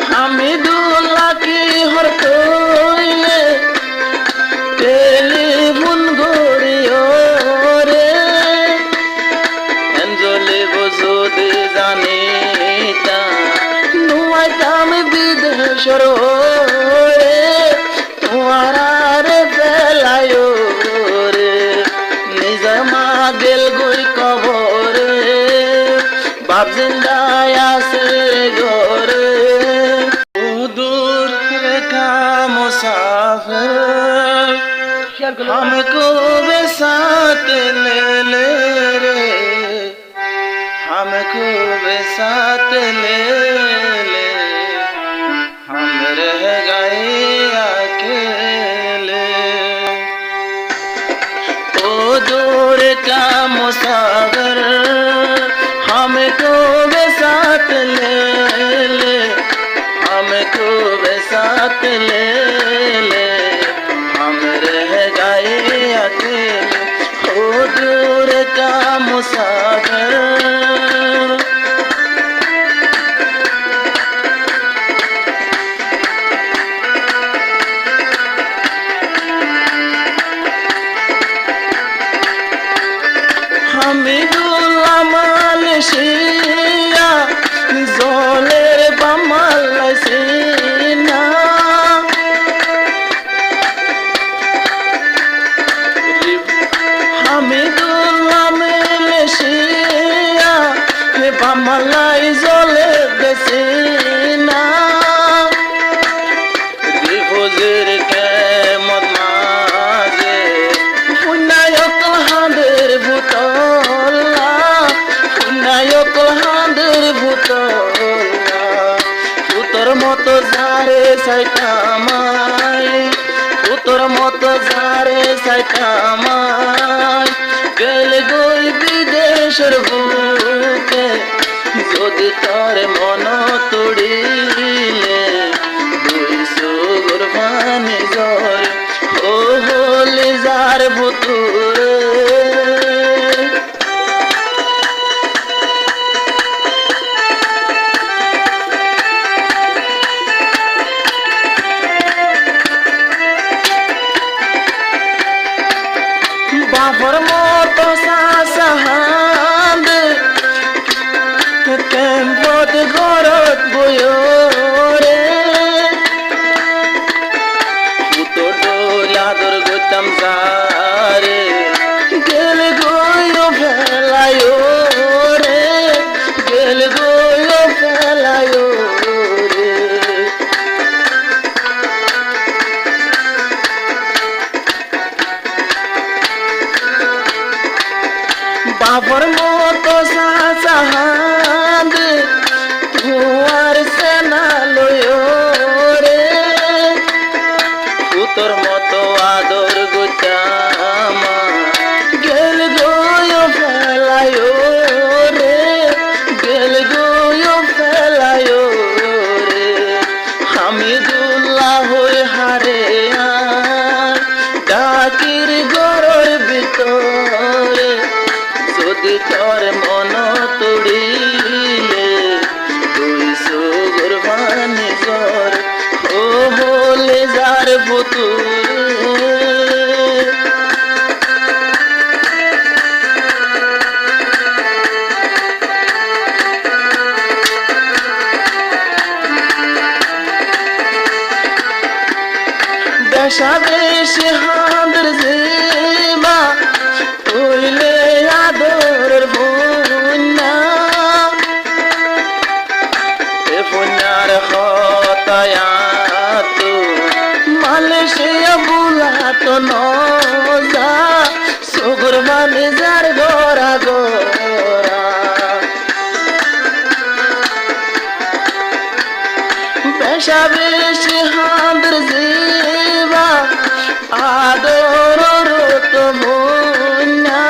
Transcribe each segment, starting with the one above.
হামিদুল্লাহ কি হর কইলে টেলিফোন গড়িও রে এঞ্জলি বুঝুদি জানিতা নুয়াইতাম বিদেশর রে তোমার বেলায়ো রে নিজের মা গেল গই কবরে বাপ জিন্দায় আছে ঘরে दूर का मुसाफिर हमको भी साथ ले ले रे हमको भी साथ ले ले हम रह गए अकेले ओ दूर का मुसाफिर हमको भी साथ ले ले हमको भी साथ ले ले हम रह गए अकेले ओ दूर का मुसाफिर হামিদুল্লাহ মালয়েশিয়া জলের বামালাইছিনা হামিদুল্লাহ মালয়েশিয়া বামালাই জলে গেছিনা রিফুজের কেমত মাঝে পুনায়ক হাঁদের ভূতলা পুনায়ক হাঁদের ভূতলা তোর মতো যারে সাইকামাই তোর মতো যারে সাইকামাই গেল গই বিদেশের বুকে যদি তোর মন তুড়িলে দুই সুর ভানি জ্বর ও হলে যার ভুতুরে বাপর মতো সাহান্দ কেম্পত ঘরত বয়ো রে পুতো ডোলাদর গতাম সারে গেল গয়ো ফেলায়ো রে গেল গয়ো ফেলায়ো রে বাপর মতো সাহান্দ তুয়ার সেনা লয়ো রে পুতর মতো আদর গুতামা গেল গয়ো ফেলায়ো রে গেল গয়ো ফেলায়ো রে হামিদুল্লাহ হয়ে হারে ডাকির গরর ভিতরে যদি তোর মন তুড়িলে দুই সুর ভানি জ্বর ও বলে যার ভুতুরে দেশা দেশে হাঁদের জিমা তুইলে আদরের বন্যা এ বন্যার হতায়াত মালয়েশিয়া বুলাত নজা সুগুর মানে যার গোরা গোরা পেশা বেশি হাঁদের জিবা আদর তো বন্যা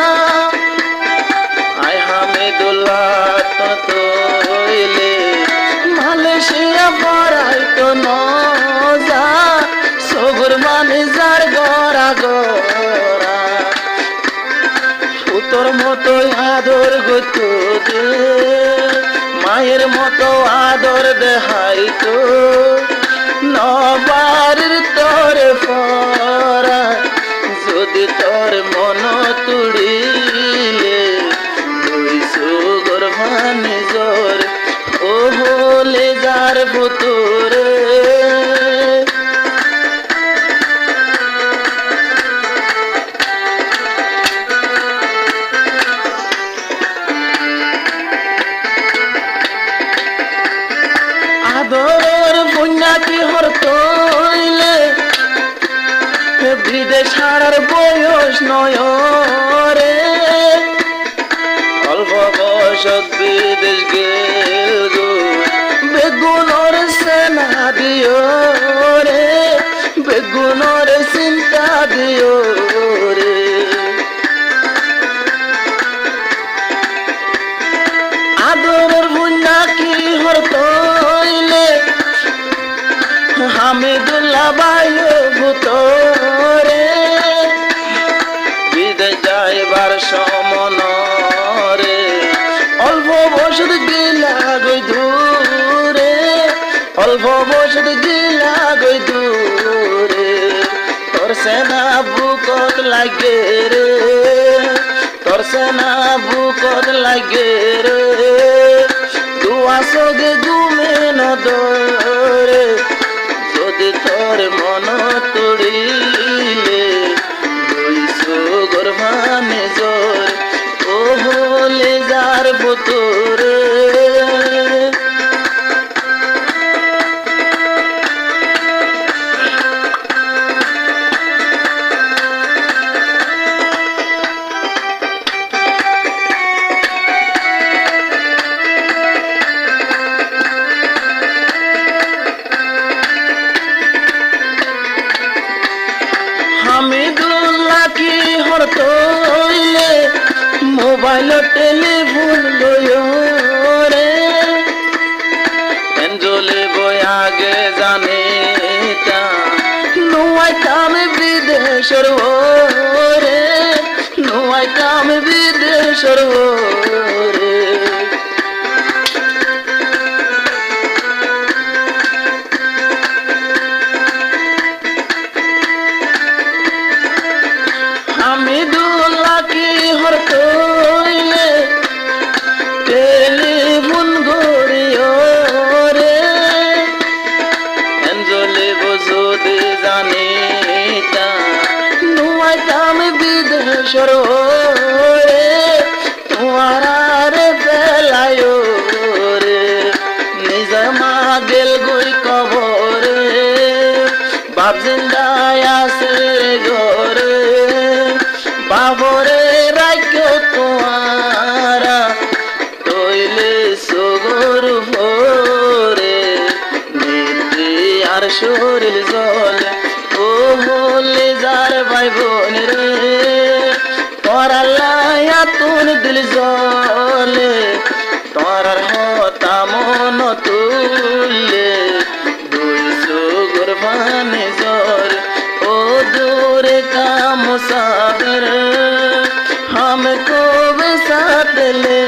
আয় হামিদুল্লাহ তো তৈলে মালয়েশিয়া পড়াই তো নজা সগুর মানে যার গড়া গড়া তোর মতো আদর গতো দে মায়ের মতো আদর দেহাই তো তোর মন তুড়িলে দুই সুগর ভানে জোর ও হলে যার ভুতুরে আদর বন্যাকে হর তৈলে বিদেশ হারার বয়স নয় রে অল্প বয়সত বিদেশ গেল গো বেগুনর সেনা দিও রে বেগুনর চিন্তা দিও রে আদরের বুন্যা কি হর তৈলে হামিদুল্লাহ বায়ু ভূতরে বিদেশ যাইবার সমনরে অল্প বছর গিলা গই দূরে অল্প বছর গিলা গই দূরে তোর সেনা বুকত লাগে রে তোর সেনা বুকত লাগে রে দুয়া সগে ঘুমে নদরে যদি তোর মন তুড়িলে দুই সুগর ভানে জোর ও হলে যার ভুতুরে হামিদুল্লাহ কি হর তৈলে মোবাইল টেলিফোন লয় রে এঞ্জলে বই আগে জানে তা নুয়াইতাম বিদেশর রে নুয়াইতাম বিদেশর রে হামিদুল্লাহ কি হর তৈলে টেলিফোন গড়িও রে এঞ্জলে যদি জানি তা নুয়াইতাম বিদেশর রে তোমার বেলায় রে নিজের মা গেল গই কবরে বাপ জিন্দায় আছে ঘরে বাবরে রাখো তোমারা তৈলে সুগর ভোরে নেত্রী আর শরীর জলে ও হলে যার ভাই বোন রে তোরাল্লাহ তুন দিল জলে তোরার হতা মন তুললে দুই সুগর ভানে জোর ও दूरे का मुसाफिर हमको भी साथ ले